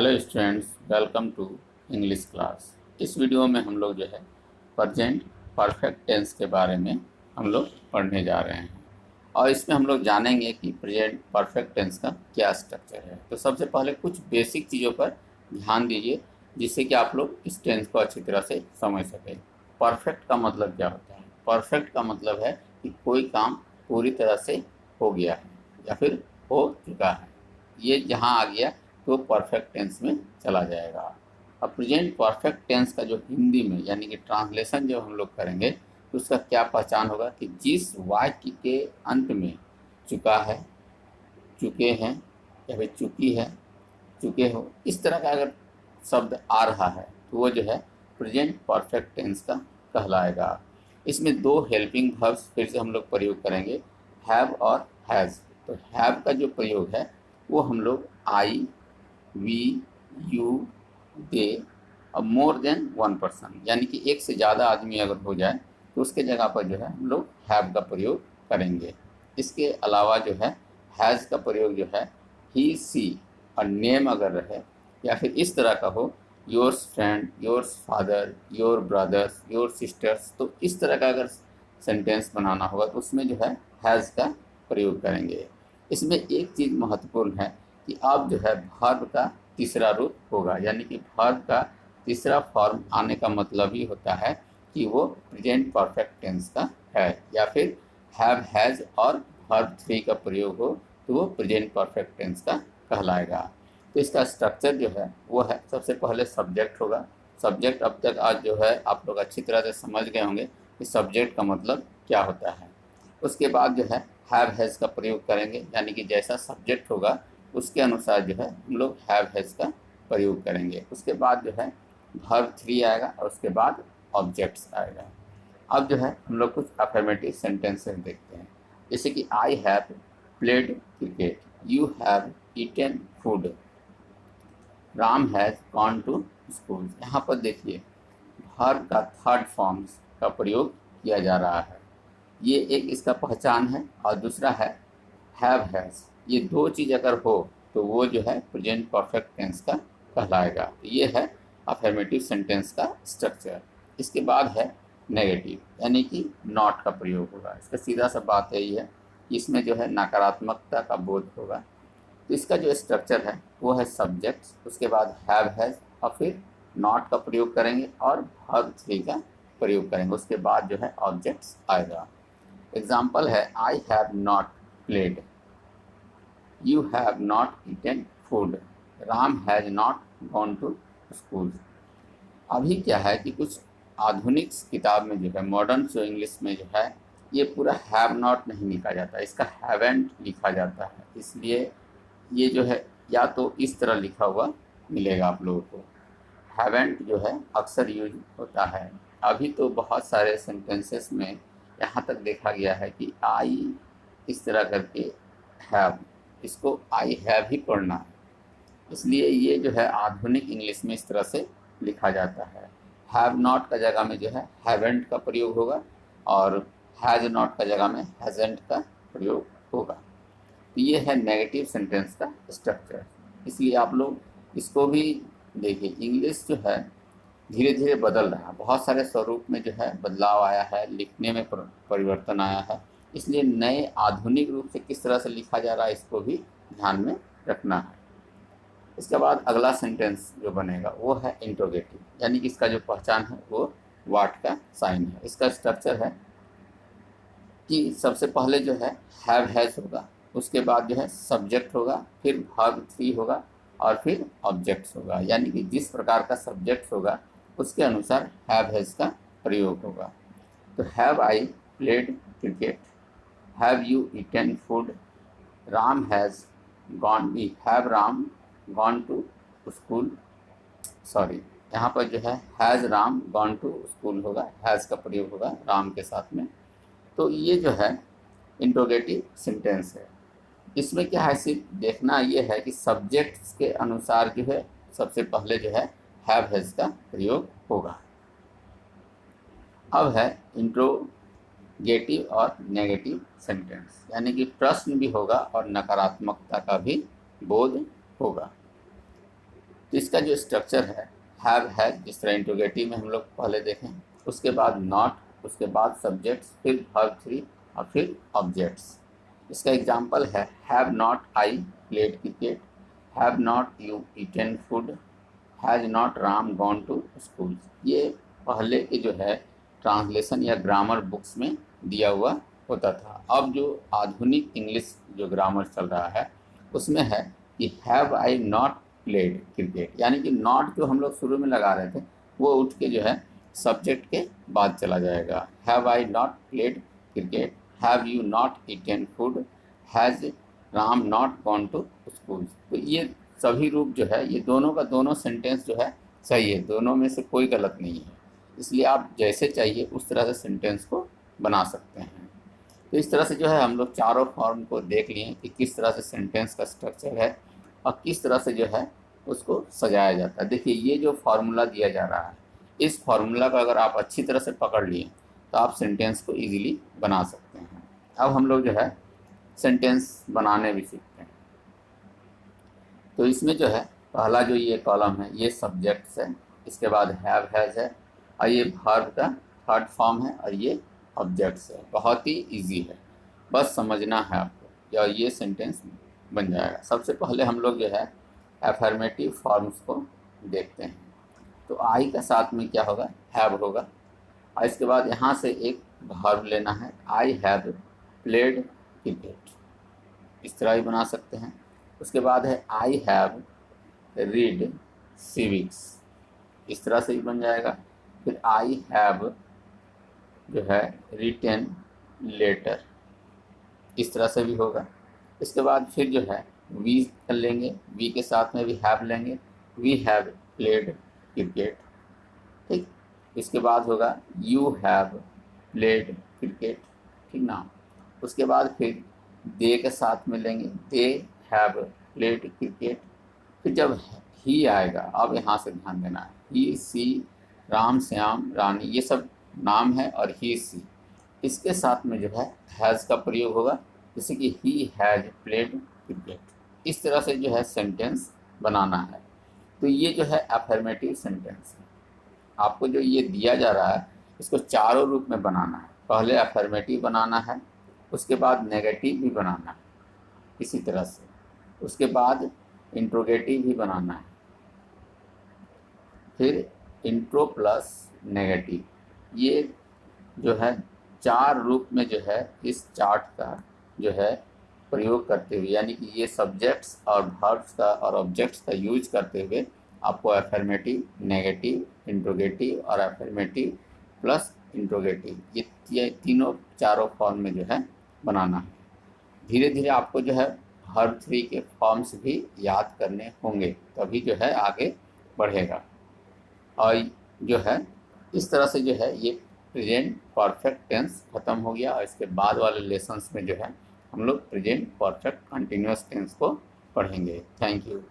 Hello students, welcome to English class. इस video में हम लोग जो है प्रेजेंट परफेक्ट टेंस के बारे में हम लोग पढ़ने जा रहे हैं और इसमें हम लोग जानेंगे कि प्रेजेंट परफेक्ट टेंस का क्या स्ट्रक्चर है। तो सबसे पहले कुछ बेसिक चीज़ों पर ध्यान दीजिए जिससे कि आप लोग इस टेंस को अच्छी तरह से समझ सकें। परफेक्ट का मतलब क्या होता है? परफेक्ट का मतलब है कि कोई काम पूरी तरह से हो गया है या फिर हो चुका है। ये जहाँ आ गया तो परफेक्ट टेंस में चला जाएगा। अब प्रेजेंट परफेक्ट टेंस का जो हिंदी में यानी कि ट्रांसलेशन जब हम लोग करेंगे तो उसका क्या पहचान होगा कि जिस वाक्य के अंत में चुका है, चुके हैं या फिर चुकी है, चुके हो, इस तरह का अगर शब्द आ रहा है तो वो जो है प्रेजेंट परफेक्ट टेंस का कहलाएगा। इसमें दो हेल्पिंग वर्ब्स फिर से हम लोग प्रयोग करेंगे, हैव और हैज़। तो हैव का जो प्रयोग है वो हम लोग आई, वी, यू, दे और मोर देन वन पर्सन यानी कि एक से ज़्यादा आदमी अगर हो जाए तो उसके जगह पर जो है हम लोग हैव का प्रयोग करेंगे। इसके अलावा जो है हैज़ का प्रयोग जो है ही, सी और नेम अगर रहे या फिर इस तरह का हो, yours friend, yours father, your brothers, your sisters, तो इस तरह का अगर सेंटेंस बनाना होगा तो उसमें जो है हैज़ का प्रयोग करेंगे। इसमें एक चीज़ महत्वपूर्ण है कि अब जो है वर्ब का तीसरा रूप होगा यानी कि वर्ब का तीसरा फॉर्म आने का मतलब ही होता है कि वो प्रेजेंट परफेक्ट टेंस का है या फिर हैव, हैज़ और वर्ब थ्री का प्रयोग हो तो वो प्रेजेंट परफेक्ट टेंस का कहलाएगा। तो इसका स्ट्रक्चर जो है वो है, सबसे पहले सब्जेक्ट होगा। सब्जेक्ट अब तक आज जो है आप लोग अच्छी तरह से समझ गए होंगे कि सब्जेक्ट का मतलब क्या होता है। उसके बाद जो है हैव हैज़ का प्रयोग करेंगे यानी कि जैसा सब्जेक्ट होगा उसके अनुसार जो है हम लोग हैव हैज़ का प्रयोग करेंगे। उसके बाद जो है वर्ब थ्री आएगा और उसके बाद ऑब्जेक्ट्स आएगा। अब जो है हम लोग कुछ अफर्मेटिव सेंटेंसेस देखते हैं, जैसे कि I have played cricket, you have eaten food, Ram has gone to school. यहाँ पर देखिए वर्ब का थर्ड फॉर्म्स का प्रयोग किया जा रहा है। ये एक इसका पहचान है और दूसरा है हैव हैज़। ये दो चीज़ अगर हो तो वो जो है प्रेजेंट परफेक्ट टेंस का कहलाएगा। तो ये है अफर्मेटिव सेंटेंस का स्ट्रक्चर। इसके बाद है नेगेटिव यानी कि नॉट का प्रयोग होगा। इसका सीधा सा बात यही है कि इसमें जो है नकारात्मकता का बोध होगा। तो इसका जो स्ट्रक्चर है वो है सब्जेक्ट्स, उसके बाद हैव हैज़ और फिर नॉट का प्रयोग करेंगे और वर्ब थ्री का प्रयोग करेंगे। उसके बाद जो है ऑब्जेक्ट्स आएगा। एग्जाम्पल है I have not played, you have not eaten food, Ram has not gone to school. अभी क्या है कि कुछ आधुनिक किताब में जो है मॉडर्न जो इंग्लिश में जो है ये पूरा हैव नॉट नहीं लिखा जाता, इसका हैवेंट लिखा जाता है। इसलिए ये जो है या तो इस तरह लिखा हुआ मिलेगा आप लोगों को। हैवेंट जो है अक्सर यूज होता है। अभी तो बहुत सारे सेंटेंसेस में यहाँ तक देखा गया है कि आई इस तरह करके हैव, इसको आई हैव ही पढ़ना है। इसलिए ये जो है आधुनिक इंग्लिश में इस तरह से लिखा जाता है। हैव नॉट का जगह में जो है हैवेंट का प्रयोग होगा और हैज़ नॉट का जगह में हैजेंट का प्रयोग होगा। तो ये है नेगेटिव सेंटेंस का स्ट्रक्चर। इसलिए आप लोग इसको भी देखिए, इंग्लिश जो है धीरे धीरे बदल रहा है, बहुत सारे स्वरूप में जो है बदलाव आया है, लिखने में परिवर्तन आया है। इसलिए नए आधुनिक रूप से किस तरह से लिखा जा रहा है इसको भी ध्यान में रखना है। इसके बाद अगला सेंटेंस जो बनेगा वो है इंट्रोगेटिव यानी कि इसका जो पहचान है वो वाट का साइन है। इसका स्ट्रक्चर है कि सबसे पहले जो है हैव हैज़ होगा, उसके बाद जो है सब्जेक्ट होगा, फिर वर्ब थ्री होगा और फिर ऑब्जेक्ट्स होगा। यानी कि जिस प्रकार का सब्जेक्ट होगा उसके अनुसार हैव हैज़ का प्रयोग होगा। तो have I played cricket, have you eaten food, Ram has gone, have Ram gone to school, sorry यहाँ पर जो है has Ram gone to school होगा, हैज़ का प्रयोग होगा राम के साथ में। तो ये जो है इंट्रोगेटिव सेंटेंस है। इसमें क्या है, सिर्फ देखना ये है कि सब्जेक्ट्स के अनुसार जो है सबसे पहले जो है हैव हैज़ का प्रयोग होगा। अब है इंट्रोगेटिव और नेगेटिव सेंटेंस यानी कि प्रश्न भी होगा और नकारात्मकता का भी बोध होगा। तो इसका जो स्ट्रक्चर है हैव हैज, जिस तरह इंट्रोगेटिव में हम लोग पहले देखें, उसके बाद नॉट, उसके बाद सब्जेक्ट्स, फिर वर्ब 3 और फिर ऑब्जेक्ट्स। इसका एग्जांपल है have not I played cricket, have not you eaten food, has not Ram gone to school. ये पहले के जो है ट्रांसलेशन या ग्रामर बुक्स में दिया हुआ होता था। अब जो आधुनिक इंग्लिश जो ग्रामर चल रहा है उसमें है कि have I not played cricket, यानी कि नॉट जो हम लोग शुरू में लगा रहे थे वो उठ के जो है सब्जेक्ट के बाद चला जाएगा। Have I not played cricket, have you not eaten food, has Ram not gone to school. तो ये सभी रूप जो है ये दोनों का दोनों सेंटेंस जो है सही है, दोनों में से कोई गलत नहीं है। इसलिए आप जैसे चाहिए उस तरह से सेंटेंस को बना सकते हैं। तो इस तरह से जो है हम लोग चारों फॉर्म को देख लिए कि किस तरह से सेंटेंस का स्ट्रक्चर है और किस तरह से जो है उसको सजाया जाता है। देखिए ये जो फार्मूला दिया जा रहा है, इस फार्मूला को अगर आप अच्छी तरह से पकड़ लिए तो आप सेंटेंस को ईजिली बना सकते हैं। अब हम लोग जो है सेंटेंस बनाने भी सीखते हैं। तो इसमें जो है पहला जो ये कॉलम है ये सब्जेक्ट्स है, इसके बाद हैव हैज़ है, और ये वर्ब का थर्ड फॉर्म है, और ये ऑब्जेक्ट्स है। बहुत ही इजी है, बस समझना है आपको, या ये सेंटेंस बन जाएगा। सबसे पहले हम लोग जो है एफर्मेटिव फॉर्म्स को देखते हैं। तो आई का साथ में क्या होगा, हैव होगा, और इसके बाद यहाँ से एक वर्ब लेना है, आई हैव प्लेड क्रिकेट, इस तरह ही बना सकते हैं। उसके बाद है आई हैव रीड सिविक्स, इस तरह से ही बन जाएगा। फिर आई हैव जो है रिटन लेटर, इस तरह से भी होगा। इसके बाद फिर जो है वी कर लेंगे, वी के साथ में भी हैव लेंगे, वी हैव प्लेड क्रिकेट, ठीक। इसके बाद होगा यू हैव प्लेड क्रिकेट, ठीक ना। उसके बाद फिर दे के साथ में लेंगे, दे हैव प्लेड क्रिकेट। फिर जब ही आएगा, अब यहाँ से ध्यान देना है, ही सी राम श्याम रानी ये सब नाम है, और ही सी इसके साथ में जो है हैज़ का प्रयोग होगा, जैसे कि ही हैज़ प्लेड क्रिकेट। इस तरह से जो है सेंटेंस बनाना है। तो ये जो है अफर्मेटिव सेंटेंस है। आपको जो ये दिया जा रहा है इसको चारों रूप में बनाना है। पहले अफर्मेटिव बनाना है, उसके बाद नेगेटिव भी बनाना है इसी तरह से, उसके बाद इंट्रोगेटिव भी बनाना है, फिर इंट्रो प्लस नेगेटिव। ये जो है चार रूप में जो है इस चार्ट का जो है प्रयोग करते हुए, यानी कि ये सब्जेक्ट्स और वर्ब्स का और ऑब्जेक्ट्स का यूज करते हुए आपको अफर्मेटिव, नेगेटिव, इंट्रोगेटिव और अफर्मेटिव प्लस इंट्रोगेटिव ये तीनों चारों फॉर्म में जो है बनाना है। धीरे धीरे आपको जो है वर्ब 3 के फॉर्म्स भी याद करने होंगे, तभी जो है आगे बढ़ेगा। और जो है इस तरह से जो है ये प्रेजेंट परफेक्ट टेंस ख़त्म हो गया, और इसके बाद वाले लेसन्स में जो है हम लोग प्रेजेंट परफेक्ट कंटिन्यूअस टेंस को पढ़ेंगे। Thank you.